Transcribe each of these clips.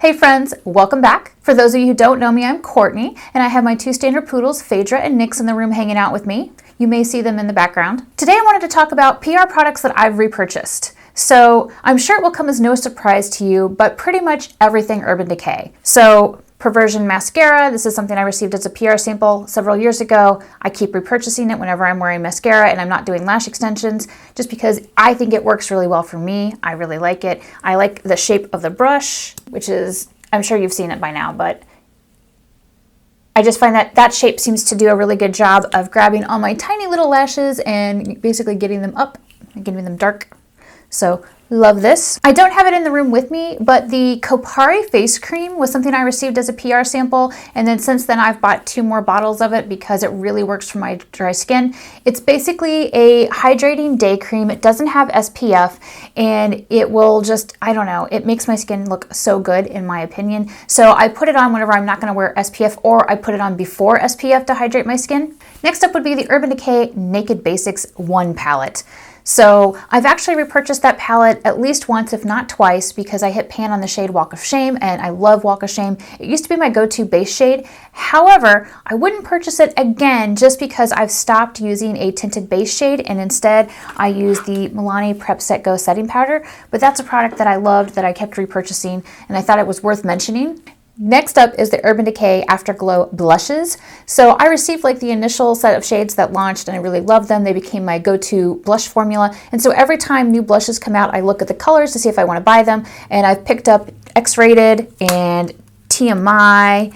Hey friends, welcome back. For those of you who don't know me, I'm Courtney, and I have my two standard poodles, Phyrra and NYX, in the room hanging out with me. You may see them in the background. Today I wanted to talk about PR products that I've repurchased. So I'm sure it will come as no surprise to you, but pretty much everything Urban Decay. So Perversion mascara, this is something I received as a PR sample several years ago. I keep repurchasing it whenever I'm wearing mascara and I'm not doing lash extensions, just because I think it works really well for me. I really like it. I like the shape of the brush, which is, I'm sure you've seen it by now, but I just find that that shape seems to do a really good job of grabbing all my tiny little lashes and basically getting them up and getting them dark. So love this. I don't have it in the room with me, but the Kapow face cream was something I received as a PR sample, and then since then I've bought 2 more bottles of it because it really works for my dry skin. It's basically a hydrating day cream. It doesn't have SPF, and it will just, I don't know, it makes my skin look so good in my opinion. So I put it on whenever I'm not going to wear SPF, or I put it on before SPF to hydrate my skin. Next up would be the Urban Decay Naked Basics 1 palette. So I've actually repurchased that palette at least once, if not twice, because I hit pan on the shade Walk of Shame, and I love Walk of Shame. It used to be my go-to base shade. However, I wouldn't purchase it again just because I've stopped using a tinted base shade, and instead I use the Milani Prep Set Go setting powder. But that's a product that I loved, that I kept repurchasing, and I thought it was worth mentioning. Next up is the Urban Decay Afterglow blushes. So I received like the initial set of shades that launched and I really loved them. They became my go-to blush formula. And so every time new blushes come out, I look at the colors to see if I want to buy them. And I've picked up X-Rated and TMI.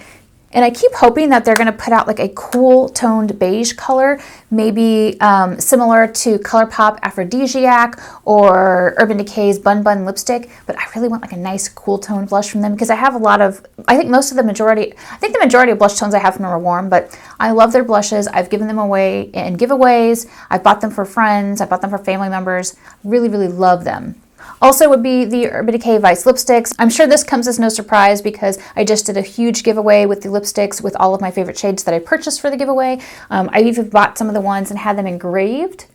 And I keep hoping that they're going to put out like a cool toned beige color, maybe similar to ColourPop Aphrodisiac or Urban Decay's Bun Bun lipstick. But I really want like a nice cool toned blush from them because I have a lot of, I think the majority of blush tones I have from them are warm, but I love their blushes. I've given them away in giveaways. I've bought them for friends. I bought them for family members. Really, really love them. Also would be the Urban Decay Vice lipsticks. I'm sure this comes as no surprise because I just did a huge giveaway with the lipsticks with all of my favorite shades that I purchased for the giveaway. I even bought some of the ones and had them engraved.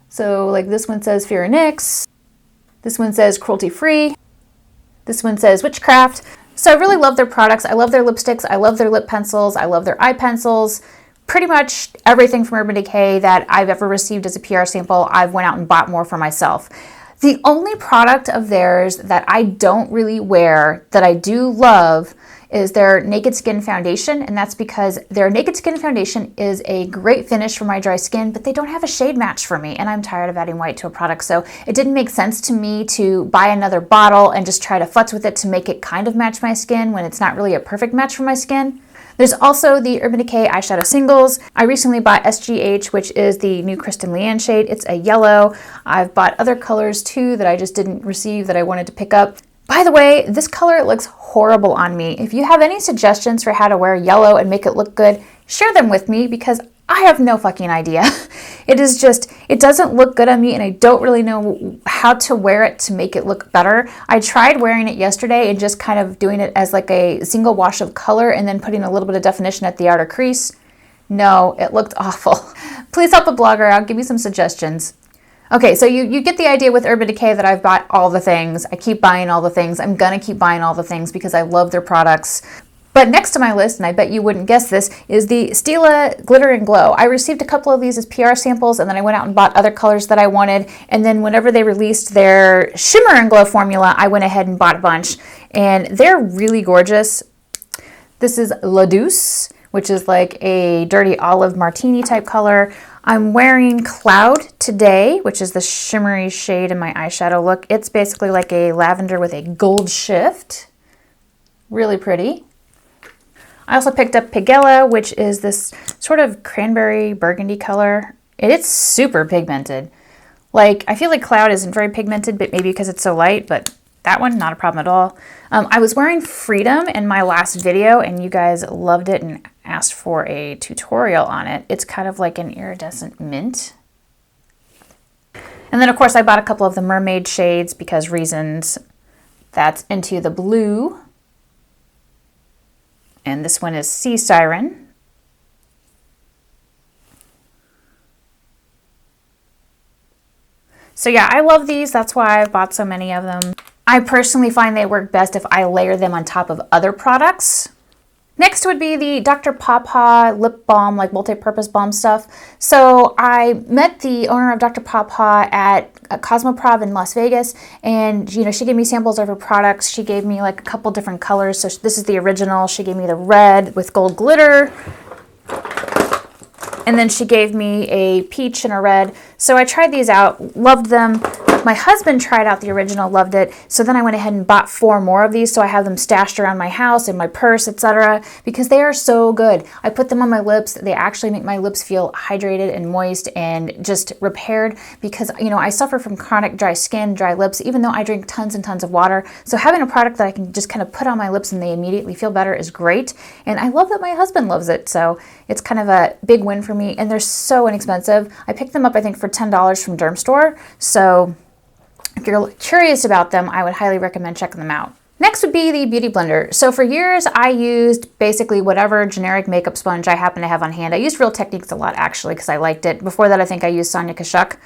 So like this one says Phyrra NYX. This one says Cruelty Free. This one says Witchcraft. So I really love their products. I love their lipsticks. I love their lip pencils. I love their eye pencils. Pretty much everything from Urban Decay that I've ever received as a PR sample, I've went out and bought more for myself. The only product of theirs that I don't really wear that I do love is their Naked Skin Foundation, and that's because their Naked Skin Foundation is a great finish for my dry skin, but they don't have a shade match for me, and I'm tired of adding white to a product, so it didn't make sense to me to buy another bottle and just try to futz with it to make it kind of match my skin when it's not really a perfect match for my skin. There's also the Urban Decay eyeshadow singles. I recently bought SGH, which is the new Kristen Leanne shade. It's a yellow. I've bought other colors too that I just didn't receive that I wanted to pick up. By the way, this color looks horrible on me. If you have any suggestions for how to wear yellow and make it look good, share them with me because I have no fucking idea. It doesn't look good on me and I don't really know how to wear it to make it look better. I tried wearing it yesterday and just kind of doing it as like a single wash of color and then putting a little bit of definition at the outer crease. No, it looked awful. Please help a blogger out, give me some suggestions. Okay, so you get the idea with Urban Decay that I've bought all the things. I keep buying all the things. I'm gonna keep buying all the things because I love their products. But next to my list, and I bet you wouldn't guess this, is the Stila Glitter and Glow. I received a couple of these as PR samples, and then I went out and bought other colors that I wanted. And then whenever they released their Shimmer and Glow formula, I went ahead and bought a bunch. And they're really gorgeous. This is La Douce, which is like a dirty olive martini type color. I'm wearing Cloud today, which is the shimmery shade in my eyeshadow look. It's basically like a lavender with a gold shift. Really pretty. I also picked up Pigella, which is this sort of cranberry burgundy color. It's super pigmented. Like, I feel like Cloud isn't very pigmented, but maybe because it's so light, but that one, not a problem at all. I was wearing Freedom in my last video, and you guys loved it and asked for a tutorial on it. It's kind of like an iridescent mint. And then, of course, I bought a couple of the mermaid shades because reasons. That's Into the Blue. And this one is Sea Siren. So yeah, I love these. That's why I've bought so many of them. I personally find they work best if I layer them on top of other products. Next would be the Dr. Pawpaw lip balm, like multi-purpose balm stuff. So I met the owner of Dr. Pawpaw at Cosmoprof in Las Vegas, and you know, she gave me samples of her products. She gave me like a couple different colors. So this is the original. She gave me the red with gold glitter, and then she gave me a peach and a red. So I tried these out, loved them. My husband tried out the original, loved it. So then I went ahead and bought 4 more of these, so I have them stashed around my house, in my purse, etc. because they are so good. I put them on my lips. They actually make my lips feel hydrated and moist and just repaired, because you know, I suffer from chronic dry skin, dry lips, even though I drink tons and tons of water. So having a product that I can just kind of put on my lips and they immediately feel better is great. And I love that my husband loves it. So it's kind of a big win for me, and they're so inexpensive. I picked them up, I think, for $10 from Derm Store. So if you're curious about them, I would highly recommend checking them out. Next would be the Beauty Blender. So for years, I used basically whatever generic makeup sponge I happen to have on hand. I used Real Techniques a lot, actually, because I liked it. Before that, I think I used Sonia Kashuk.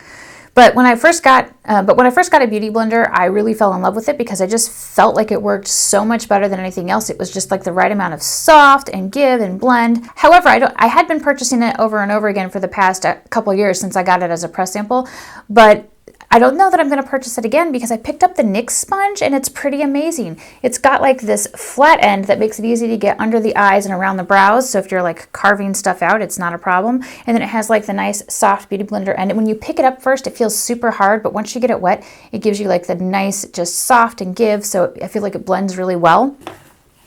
But when I first got a Beauty Blender, I really fell in love with it because I just felt like it worked so much better than anything else. It was just like the right amount of soft and give and blend. However, I had been purchasing it over and over again for the past couple years since I got it as a press sample, but I don't know that I'm going to purchase it again because I picked up the NYX sponge and it's pretty amazing. It's got like this flat end that makes it easy to get under the eyes and around the brows. So if you're like carving stuff out, it's not a problem. And then it has like the nice soft Beauty Blender end. And when you pick it up first, it feels super hard, but once you get it wet, it gives you like the nice, just soft and give. So I feel like it blends really well.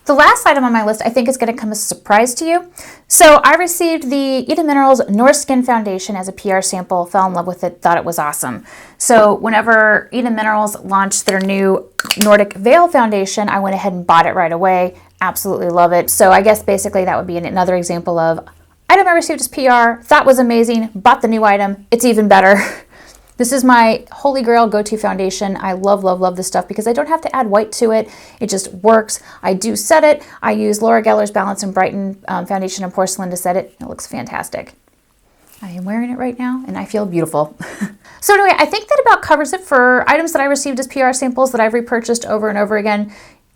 The last item on my list I think is going to come as a surprise to you. So I received the Idun Minerals North Skin Foundation as a PR sample, fell in love with it, thought it was awesome. So whenever Idun Minerals launched their new Nordic Veil Foundation, I went ahead and bought it right away. Absolutely love it. So I guess basically that would be another example of item I received as PR, thought was amazing, bought the new item, it's even better. This is my holy grail go-to foundation. I love, love, love this stuff because I don't have to add white to it. It just works. I do set it. I use Laura Geller's Balance and Brighten foundation and porcelain to set it. It looks fantastic. I am wearing it right now and I feel beautiful. So anyway, I think that about covers it for items that I received as PR samples that I've repurchased over and over again.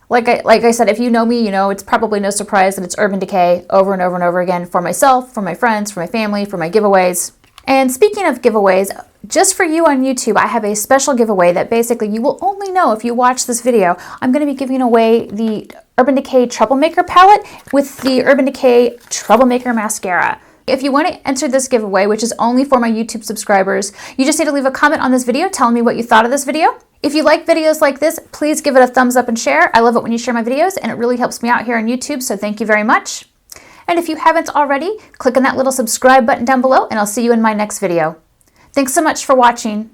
Like I said, if you know me, you know it's probably no surprise that it's Urban Decay over and over and over again for myself, for my friends, for my family, for my giveaways. And speaking of giveaways, just for you on YouTube, I have a special giveaway that basically you will only know if you watch this video. I'm going to be giving away the Urban Decay Troublemaker palette with the Urban Decay Troublemaker mascara. If you want to enter this giveaway, which is only for my YouTube subscribers, you just need to leave a comment on this video telling me what you thought of this video. If you like videos like this, please give it a thumbs up and share. I love it when you share my videos and it really helps me out here on YouTube, so thank you very much. And if you haven't already, click on that little subscribe button down below and I'll see you in my next video. Thanks so much for watching.